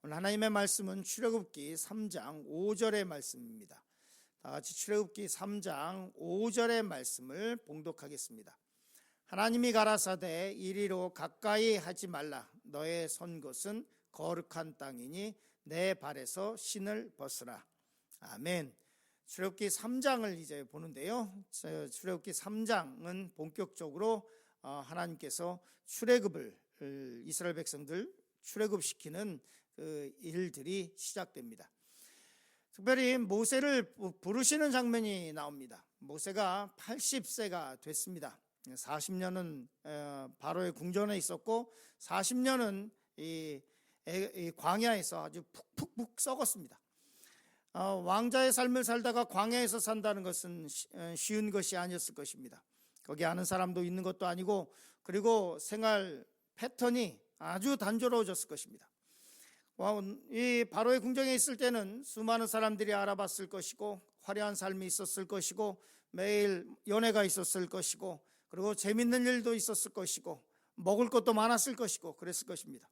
오늘 하나님의 말씀은 출애굽기 3장 5절의 말씀입니다. 다 같이 출애굽기 3장 5절의 말씀을 봉독하겠습니다. 하나님이 가라사대 이리로 가까이 하지 말라. 너의 선 곳은 거룩한 땅이니 내 발에서 신을 벗으라. 아멘. 출애굽기 3장을 이제 보는데요. 출애굽기 3장은 본격적으로 하나님께서 출애굽을 이스라엘 백성들 출애굽시키는 그 일들이 시작됩니다. 특별히 모세를 부르시는 장면이 나옵니다. 모세가 80세가 됐습니다. 40년은 바로의 궁전에 있었고 40년은 이 광야에서 아주 푹푹푹 썩었습니다. 왕자의 삶을 살다가 광야에서 산다는 것은 쉬운 것이 아니었을 것입니다. 거기 아는 사람도 있는 것도 아니고, 그리고 생활 패턴이 아주 단조로워졌을 것입니다. 이 바로의 궁정에 있을 때는 수많은 사람들이 알아봤을 것이고, 화려한 삶이 있었을 것이고, 매일 연애가 있었을 것이고, 그리고 재밌는 일도 있었을 것이고, 먹을 것도 많았을 것이고 그랬을 것입니다.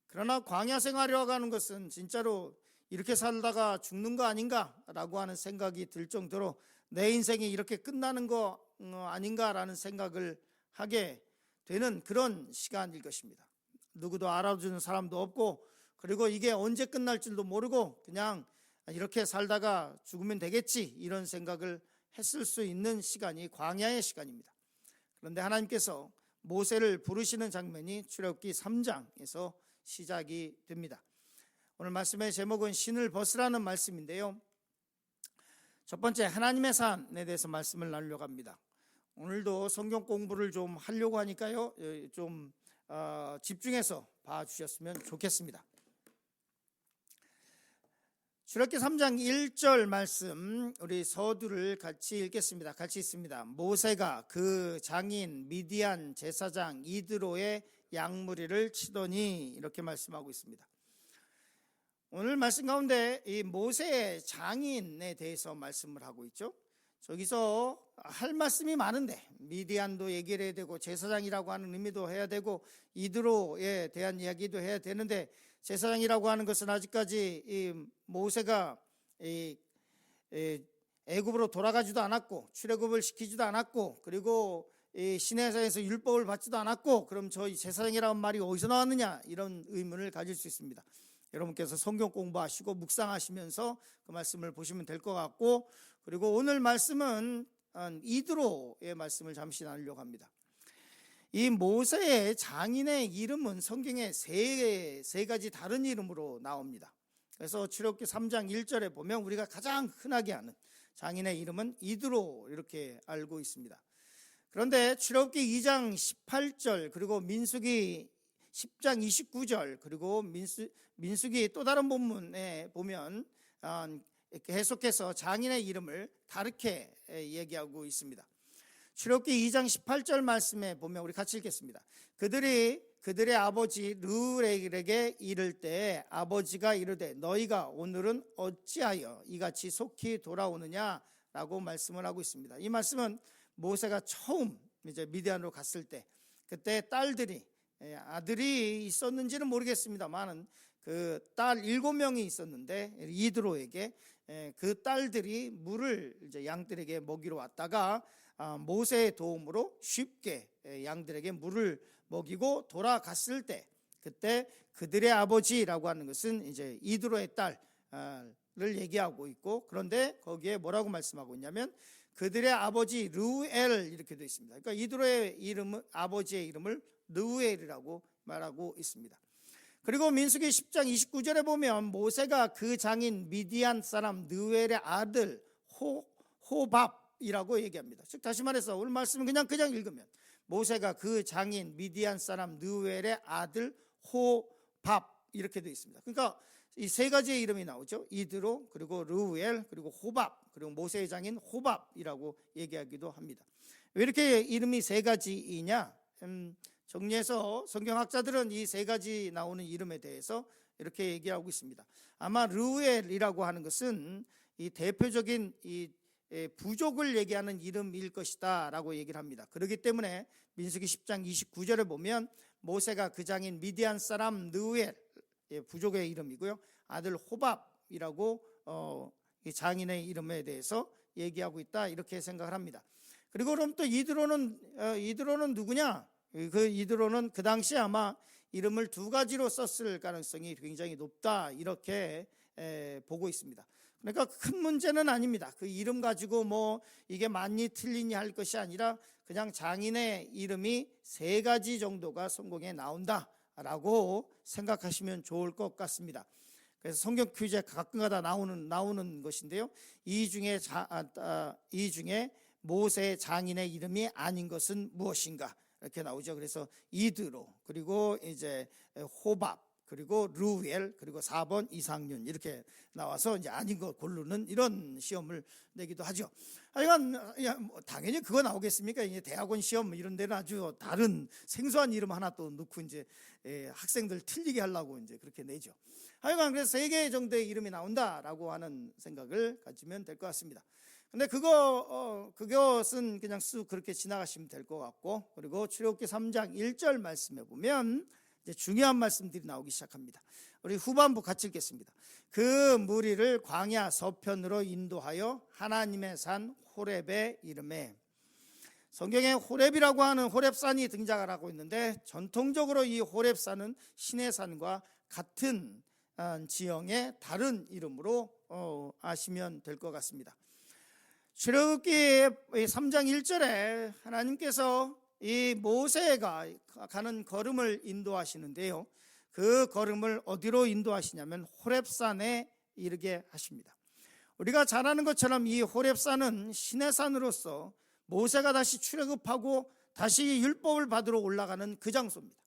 그러나 광야 생활이라고 하는 것은 진짜로 이렇게 살다가 죽는 거 아닌가라고 하는 생각이 들 정도로 내 인생이 이렇게 끝나는 거 아닌가라는 생각을 하게 되는 그런 시간일 것입니다. 누구도 알아주는 사람도 없고, 그리고 이게 언제 끝날 줄도 모르고 그냥 이렇게 살다가 죽으면 되겠지, 이런 생각을 했을 수 있는 시간이 광야의 시간입니다. 그런데 하나님께서 모세를 부르시는 장면이 출애굽기 3장에서 시작이 됩니다. 오늘 말씀의 제목은 신을 벗으라는 말씀인데요. 첫 번째, 하나님의 산에 대해서 말씀을 나누려고 합니다. 오늘도 성경 공부를 좀 하려고 하니까요, 좀 집중해서 봐주셨으면 좋겠습니다. 출애굽기 3장 1절 말씀, 우리 서두를 같이 읽겠습니다. 같이 있습니다. 모세가 그 장인 미디안 제사장 이드로의 양무리를 치더니, 이렇게 말씀하고 있습니다. 오늘 말씀 가운데 이 모세의 장인에 대해서 말씀을 하고 있죠. 저기서 할 말씀이 많은데 미디안도 얘기를 해야 되고, 제사장이라고 하는 의미도 해야 되고, 이드로에 대한 이야기도 해야 되는데, 제사장이라고 하는 것은 아직까지 이 모세가 애굽으로 돌아가지도 않았고, 출애굽을 시키지도 않았고, 그리고 이 시내산에서 율법을 받지도 않았고, 그럼 저 제사장이라는 말이 어디서 나왔느냐, 이런 의문을 가질 수 있습니다. 여러분께서 성경 공부하시고 묵상하시면서 그 말씀을 보시면 될 것 같고, 그리고 오늘 말씀은 이드로의 말씀을 잠시 나누려고 합니다. 이 모세의 장인의 이름은 성경에 세 가지 다른 이름으로 나옵니다. 그래서 출애굽기 3장 1절에 보면 우리가 가장 흔하게 아는 장인의 이름은 이드로, 이렇게 알고 있습니다. 그런데 출애굽기 2장 18절, 그리고 민수기 10장 29절, 그리고 민수기 또 다른 본문에 보면 계속해서 장인의 이름을 다르게 얘기하고 있습니다. 출애굽기 2장 18절 말씀에 보면 우리 같이 읽겠습니다. 그들의 아버지 르우엘에게 이를 때 아버지가 이르되 너희가 오늘은 어찌하여 이같이 속히 돌아오느냐라고 말씀을 하고 있습니다. 이 말씀은 모세가 처음 이제 미디안으로 갔을 때, 그때 딸들이, 아들이 있었는지는 모르겠습니다만은 그 딸 7명이 있었는데, 이드로에게 그 딸들이 물을 이제 양들에게 먹이러 왔다가 모세의 도움으로 쉽게 양들에게 물을 먹이고 돌아갔을 때, 그때 그들의 아버지라고 하는 것은 이제 이드로의 딸을 얘기하고 있고, 그런데 거기에 뭐라고 말씀하고 있냐면 그들의 아버지 르우엘, 이렇게 되어 있습니다. 그러니까 이드로의 이름은, 아버지의 이름을 르우엘이라고 말하고 있습니다. 그리고 민수기 10장 29절에 보면 모세가 그 장인 미디안 사람 르우엘의 아들 호밥이라고 얘기합니다. 즉 다시 말해서 오늘 말씀은 그냥 읽으면 모세가 그 장인 미디안 사람 르우엘의 아들 호밥, 이렇게 되어 있습니다. 그러니까 이 세 가지의 이름이 나오죠. 이드로, 그리고 르우엘, 그리고 호밥, 그리고 모세의 장인 호밥이라고 얘기하기도 합니다. 왜 이렇게 이름이 세 가지이냐? 정리해서 성경학자들은 이 세 가지 나오는 이름에 대해서 이렇게 얘기하고 있습니다. 아마 르우엘이라고 하는 것은 이 대표적인 이 부족을 얘기하는 이름일 것이다 라고 얘기를 합니다. 그렇기 때문에 민수기 10장 29절에 보면 모세가 그 장인 미디안 사람 르우엘, 부족의 이름이고요. 아들 호밥이라고 이 장인의 이름에 대해서 얘기하고 있다, 이렇게 생각을 합니다. 그리고 그럼 또 이드로는 누구냐? 그 이드로는 그 당시 아마 이름을 두 가지로 썼을 가능성이 굉장히 높다, 이렇게 보고 있습니다. 그러니까 큰 문제는 아닙니다. 그 이름 가지고 뭐 이게 맞니 틀리니 할 것이 아니라 그냥 장인의 이름이 세 가지 정도가 성경에 나온다라고 생각하시면 좋을 것 같습니다. 그래서 성경 퀴즈에 가끔가다 나오는 것인데요. 이 중에 모세 장인의 이름이 아닌 것은 무엇인가, 이렇게 나오죠. 그래서 이드로, 그리고 이제 호밥, 그리고 루엘, 그리고 4번 이상윤, 이렇게 나와서 이제 아닌 거 고르는 이런 시험을 내기도 하죠. 하여간 당연히 그거 나오겠습니까? 이제 대학원 시험 이런 데는 아주 다른 생소한 이름 하나 또 넣고 이제 학생들 틀리게 하려고 이제 그렇게 내죠. 하여간 그래서 3개 정도의 이름이 나온다라고 하는 생각을 가지면 될 것 같습니다. 근데 그것은 그냥 쑥 그렇게 지나가시면 될 것 같고, 그리고 출애굽기 3장 1절 말씀에 보면 이제 중요한 말씀들이 나오기 시작합니다. 우리 후반부 같이 읽겠습니다. 그 무리를 광야 서편으로 인도하여 하나님의 산 호렙에 이르매. 성경에 호렙이라고 하는 호렙산이 등장을 하고 있는데, 전통적으로 이 호렙산은 신의 산과 같은 지형의 다른 이름으로 아시면 될 것 같습니다. 출애굽기 3장 1절에 하나님께서 이 모세가 가는 걸음을 인도하시는데요, 그 걸음을 어디로 인도하시냐면 호렙산에 이르게 하십니다. 우리가 잘 아는 것처럼 이 호렙산은 신의 산으로서 모세가 다시 출애굽하고 다시 율법을 받으러 올라가는 그 장소입니다.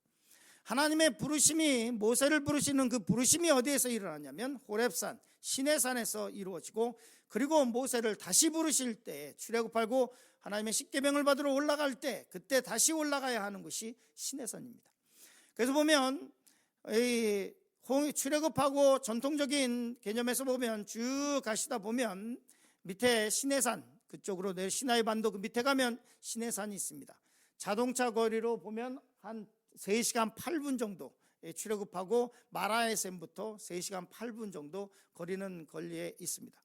하나님의 부르심이, 모세를 부르시는 그 부르심이 어디에서 일어나냐면 호렙산, 신의 산에서 이루어지고, 그리고 모세를 다시 부르실 때, 출애굽하고 하나님의 십계명을 받으러 올라갈 때, 그때 다시 올라가야 하는 것이 신의 산입니다. 그래서 보면 출애굽하고 전통적인 개념에서 보면 쭉 가시다 보면 밑에 신의 산, 그쪽으로 내려 시나이 반도 그 밑에 가면 신의 산이 있습니다. 자동차 거리로 보면 한 3시간 8분 정도, 출애굽하고 마라에셈부터 3시간 8분 정도 거리는 거리에 있습니다.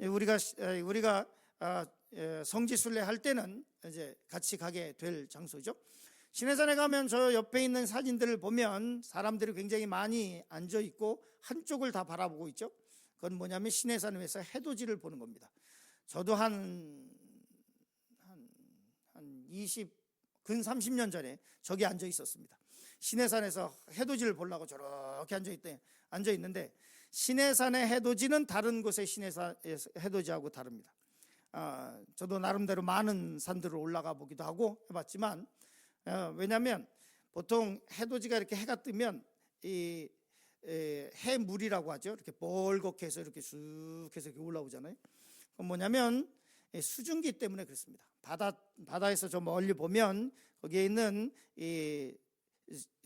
우리가 성지순례 할 때는 이제 같이 가게 될 장소죠. 시내산에 가면 저 옆에 있는 사진들을 보면 사람들이 굉장히 많이 앉아 있고 한쪽을 다 바라보고 있죠. 그건 뭐냐면 시내산 위에서 해돋이를 보는 겁니다. 저도 근 30년 전에 저기 앉아 있었습니다. 시내산에서 해돋이를 보려고 저렇게 앉아 있는데, 시내산의 해돋이는 다른 곳의 시내산 해돋이하고 다릅니다. 저도 나름대로 많은 산들을 올라가 보기도 하고 해봤지만, 왜냐하면 보통 해돋이가 이렇게 해가 뜨면 이 해물이라고 하죠. 이렇게 벌겋게 해서 이렇게 쑥 해서 이렇게 올라오잖아요. 그건 뭐냐면 수증기 때문에 그렇습니다. 바다에서 저 멀리 보면 거기에 있는 이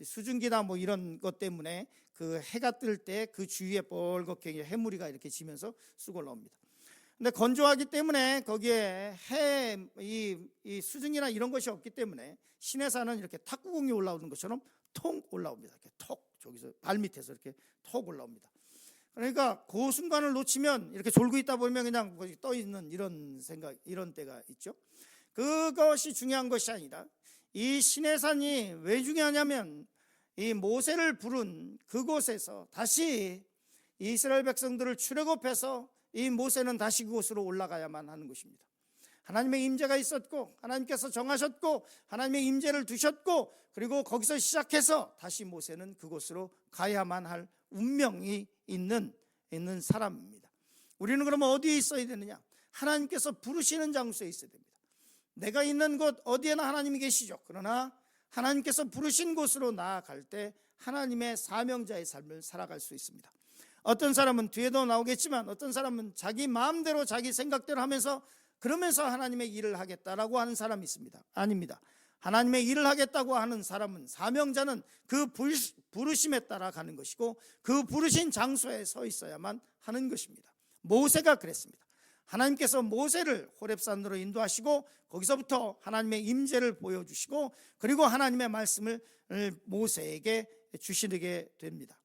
수증기나 뭐 이런 것 때문에 그 해가 뜰 때 그 주위에 벌겋게 해무리가 이렇게 지면서 쑥 올라옵니다. 근데 건조하기 때문에 거기에 이 수증기나 이런 것이 없기 때문에 시내산은 이렇게 탁구공이 올라오는 것처럼 통 올라옵니다. 이렇게 톡, 저기서 발밑에서 이렇게 톡 올라옵니다. 그러니까 그 순간을 놓치면 이렇게 졸고 있다 보면 그냥 떠 있는 이런 때가 있죠. 그것이 중요한 것이 아니라, 이 시내산이 왜 중요하냐면 이 모세를 부른 그곳에서 다시 이스라엘 백성들을 출애굽해서 이 모세는 다시 그곳으로 올라가야만 하는 것입니다. 하나님의 임재가 있었고, 하나님께서 정하셨고, 하나님의 임재를 두셨고, 그리고 거기서 시작해서 다시 모세는 그곳으로 가야만 할 운명이 있는 사람입니다. 우리는 그러면 어디에 있어야 되느냐? 하나님께서 부르시는 장소에 있어야 됩니다. 내가 있는 곳 어디에나 하나님이 계시죠. 그러나 하나님께서 부르신 곳으로 나아갈 때 하나님의 사명자의 삶을 살아갈 수 있습니다. 어떤 사람은 뒤에도 나오겠지만, 어떤 사람은 자기 마음대로 자기 생각대로 하면서 그러면서 하나님의 일을 하겠다라고 하는 사람이 있습니다. 아닙니다. 하나님의 일을 하겠다고 하는 사람은, 사명자는 그 부르심에 따라 가는 것이고, 그 부르신 장소에 서 있어야만 하는 것입니다. 모세가 그랬습니다. 하나님께서 모세를 호렙산으로 인도하시고, 거기서부터 하나님의 임재를 보여주시고, 그리고 하나님의 말씀을 모세에게 주시게 됩니다.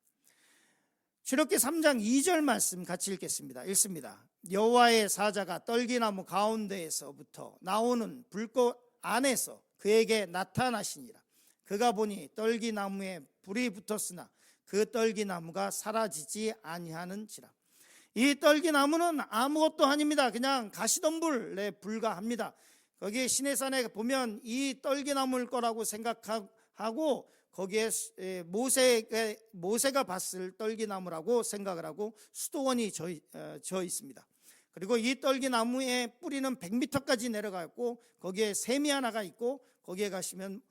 출애굽기 3장 2절 말씀 같이 읽겠습니다. 읽습니다. 여호와의 사자가 떨기나무 가운데에서부터 나오는 불꽃 안에서 그에게 나타나시니라. 그가 보니 떨기나무에 불이 붙었으나 그 떨기나무가 사라지지 아니하는지라. 이 떨기나무는 아무것도 아닙니다. 그냥 가시덤불에 불과합니다. 거기에 시내산에 보면 이 떨기나무일 거라고 생각하고 거기에 모세가 봤을 떨기나무라고 생각을 하고 수도원이 져 있습니다. 그리고 이 떨기나무의 뿌리는 100m까지 내려가고 거기에 샘이 하나가 있고 거기에 가시면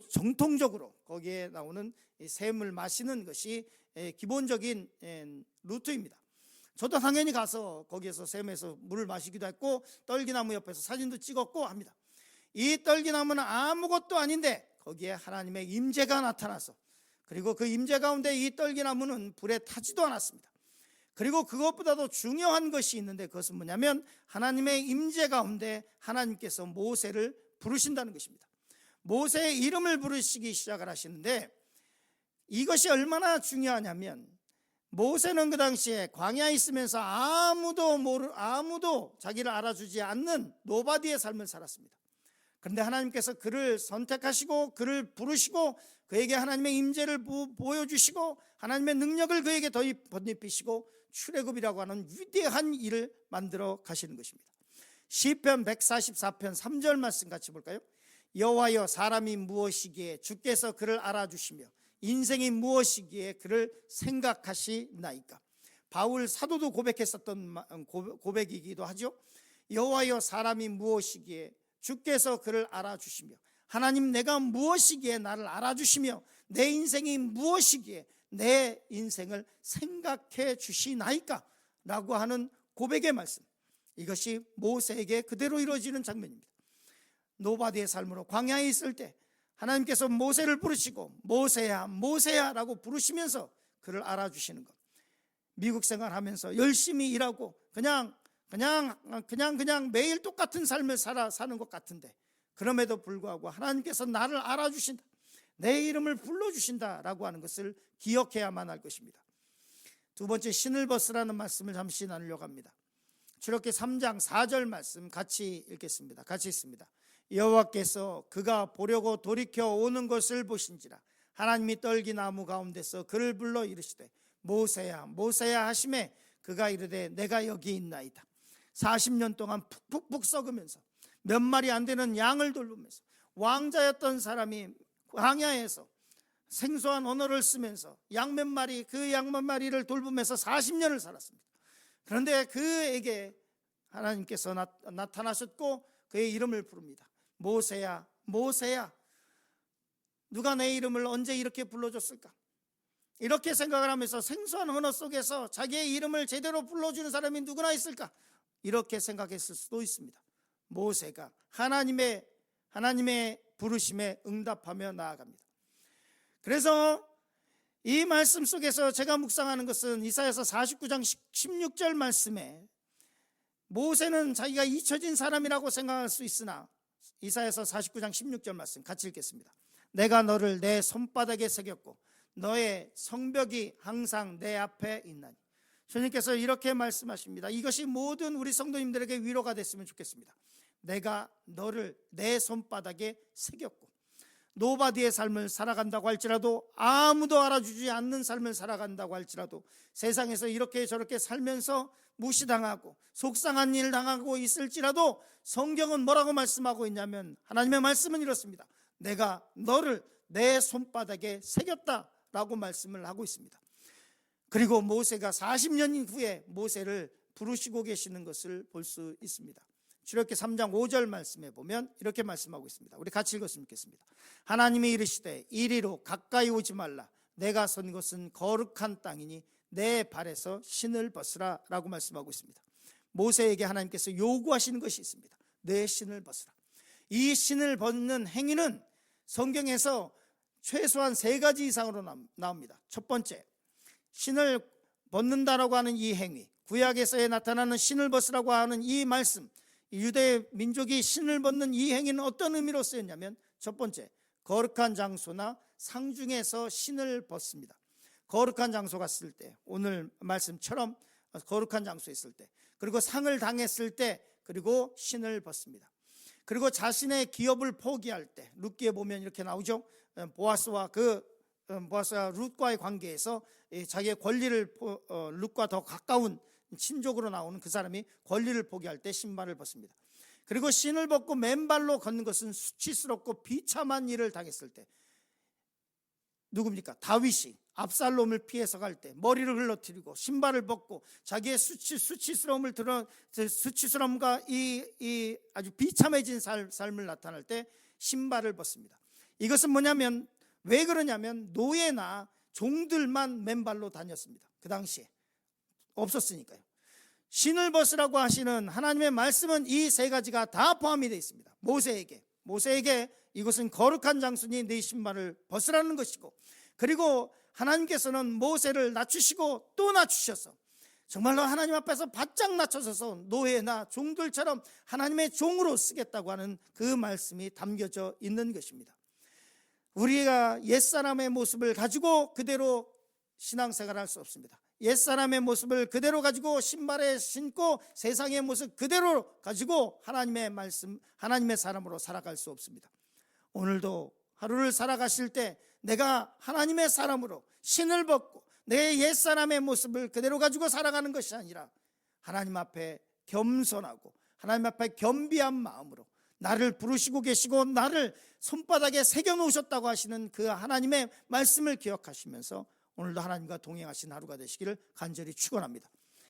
정통적으로 거기에 나오는 샘을 마시는 것이 기본적인 루트입니다. 저도 당연히 가서 거기에서 샘에서 물을 마시기도 했고 떨기나무 옆에서 사진도 찍었고 합니다. 이 떨기나무는 아무것도 아닌데 거기에 하나님의 임재가 나타나서 그리고 그 임재 가운데 이 떨기나무는 불에 타지도 않았습니다. 그리고 그것보다도 중요한 것이 있는데 그것은 뭐냐면 하나님의 임재 가운데 하나님께서 모세를 부르신다는 것입니다. 모세의 이름을 부르시기 시작을 하시는데 이것이 얼마나 중요하냐면 모세는 그 당시에 광야에 있으면서 아무도 자기를 알아주지 않는 노바디의 삶을 살았습니다. 그런데 하나님께서 그를 선택하시고 그를 부르시고 그에게 하나님의 임재를 보여주시고 하나님의 능력을 그에게 덧입히시고 출애굽이라고 하는 위대한 일을 만들어 가시는 것입니다. 시편 144편 3절 말씀 같이 볼까요? 여호와여 사람이 무엇이기에 주께서 그를 알아주시며 인생이 무엇이기에 그를 생각하시나이까. 바울 사도도 고백했었던 고백이기도 하죠. 여호와여 사람이 무엇이기에 주께서 그를 알아주시며 하나님 내가 무엇이기에 나를 알아주시며 내 인생이 무엇이기에 내 인생을 생각해 주시나이까 라고 하는 고백의 말씀, 이것이 모세에게 그대로 이루어지는 장면입니다. 노바디의 삶으로 광야에 있을 때 하나님께서 모세를 부르시고 모세야 모세야 라고 부르시면서 그를 알아주시는 것. 미국 생활하면서 열심히 일하고 그냥 매일 똑같은 삶을 사는 것 같은데 그럼에도 불구하고 하나님께서 나를 알아주신다, 내 이름을 불러주신다라고 하는 것을 기억해야만 할 것입니다. 두 번째, 신을 벗으라는 말씀을 잠시 나누려고 합니다. 출애굽기 3장 4절 말씀 같이 읽겠습니다. 같이 읽습니다. 여호와께서 그가 보려고 돌이켜 오는 것을 보신지라 하나님이 떨기나무 가운데서 그를 불러 이르시되 모세야 모세야 하시매 그가 이르되 내가 여기 있나이다. 40년 동안 푹푹 썩으면서 몇 마리 안 되는 양을 돌보면서 왕자였던 사람이 광야에서 생소한 언어를 쓰면서 양 몇 마리, 그 양 몇 마리를 돌보면서 40년을 살았습니다. 그런데 그에게 하나님께서 나타나셨고 그의 이름을 부릅니다. 모세야 모세야. 누가 내 이름을 언제 이렇게 불러줬을까? 이렇게 생각을 하면서 생소한 언어 속에서 자기의 이름을 제대로 불러주는 사람이 누구나 있을까? 이렇게 생각했을 수도 있습니다. 모세가 하나님의 부르심에 응답하며 나아갑니다. 그래서 이 말씀 속에서 제가 묵상하는 것은 이사야서 49장 16절 말씀에 모세는 자기가 잊혀진 사람이라고 생각할 수 있으나 이사야서 49장 16절 말씀 같이 읽겠습니다. 내가 너를 내 손바닥에 새겼고 너의 성벽이 항상 내 앞에 있나니. 주님께서 이렇게 말씀하십니다. 이것이 모든 우리 성도님들에게 위로가 됐으면 좋겠습니다. 내가 너를 내 손바닥에 새겼고 노바디의 삶을 살아간다고 할지라도 아무도 알아주지 않는 삶을 살아간다고 할지라도 세상에서 이렇게 저렇게 살면서 무시당하고 속상한 일 당하고 있을지라도 성경은 뭐라고 말씀하고 있냐면 하나님의 말씀은 이렇습니다. 내가 너를 내 손바닥에 새겼다라고 말씀을 하고 있습니다. 그리고 모세가 40년 후에 모세를 부르시고 계시는 것을 볼 수 있습니다. 출애굽기 3장 5절 말씀에 보면 이렇게 말씀하고 있습니다. 우리 같이 읽었으면 좋겠습니다. 하나님이 이르시되 이리로 가까이 오지 말라. 내가 선 곳은 거룩한 땅이니 내 발에서 신을 벗으라 라고 말씀하고 있습니다. 모세에게 하나님께서 요구하시는 것이 있습니다. 내 신을 벗으라. 이 신을 벗는 행위는 성경에서 최소한 3가지 이상으로 나옵니다. 첫 번째, 신을 벗는다라고 하는 이 행위, 구약에서의 나타나는 신을 벗으라고 하는 이 말씀, 유대 민족이 신을 벗는 이 행위는 어떤 의미로 쓰였냐면 첫 번째, 거룩한 장소나 상중에서 신을 벗습니다. 거룩한 장소 갔을 때, 오늘 말씀처럼 거룩한 장소에 있을 때, 그리고 상을 당했을 때, 그리고 신을 벗습니다. 그리고 자신의 기업을 포기할 때, 룻기에 보면 이렇게 나오죠. 보아스와 룻과의 관계에서 자기의 권리를 룻과 더 가까운 친족으로 나오는 그 사람이 권리를 포기할 때 신발을 벗습니다. 그리고 신을 벗고 맨발로 걷는 것은 수치스럽고 비참한 일을 당했을 때, 누굽니까? 다윗이 압살롬을 피해서 갈 때 머리를 흘러뜨리고 신발을 벗고 자기의 수치스러움과 이 아주 비참해진 삶을 나타낼 때 신발을 벗습니다. 이것은 뭐냐면, 왜 그러냐면 노예나 종들만 맨발로 다녔습니다. 그 당시에 없었으니까요. 신을 벗으라고 하시는 하나님의 말씀은 이 세 가지가 다 포함이 되어 있습니다. 모세에게 이것은 거룩한 장소니 네 신발을 벗으라는 것이고, 그리고 하나님께서는 모세를 낮추시고 또 낮추셔서 정말로 하나님 앞에서 바짝 낮춰서서 노예나 종들처럼 하나님의 종으로 쓰겠다고 하는 그 말씀이 담겨져 있는 것입니다. 우리가 옛사람의 모습을 가지고 그대로 신앙생활을 할 수 없습니다. 옛사람의 모습을 그대로 가지고 신발에 신고 세상의 모습 그대로 가지고 하나님의 말씀, 하나님의 사람으로 살아갈 수 없습니다. 오늘도 하루를 살아가실 때 내가 하나님의 사람으로 신을 벗고 내 옛사람의 모습을 그대로 가지고 살아가는 것이 아니라 하나님 앞에 겸손하고 하나님 앞에 겸비한 마음으로 나를 부르시고 계시고 나를 손바닥에 새겨놓으셨다고 하시는 그 하나님의 말씀을 기억하시면서 오늘도 하나님과 동행하신 하루가 되시기를 간절히 축원합니다.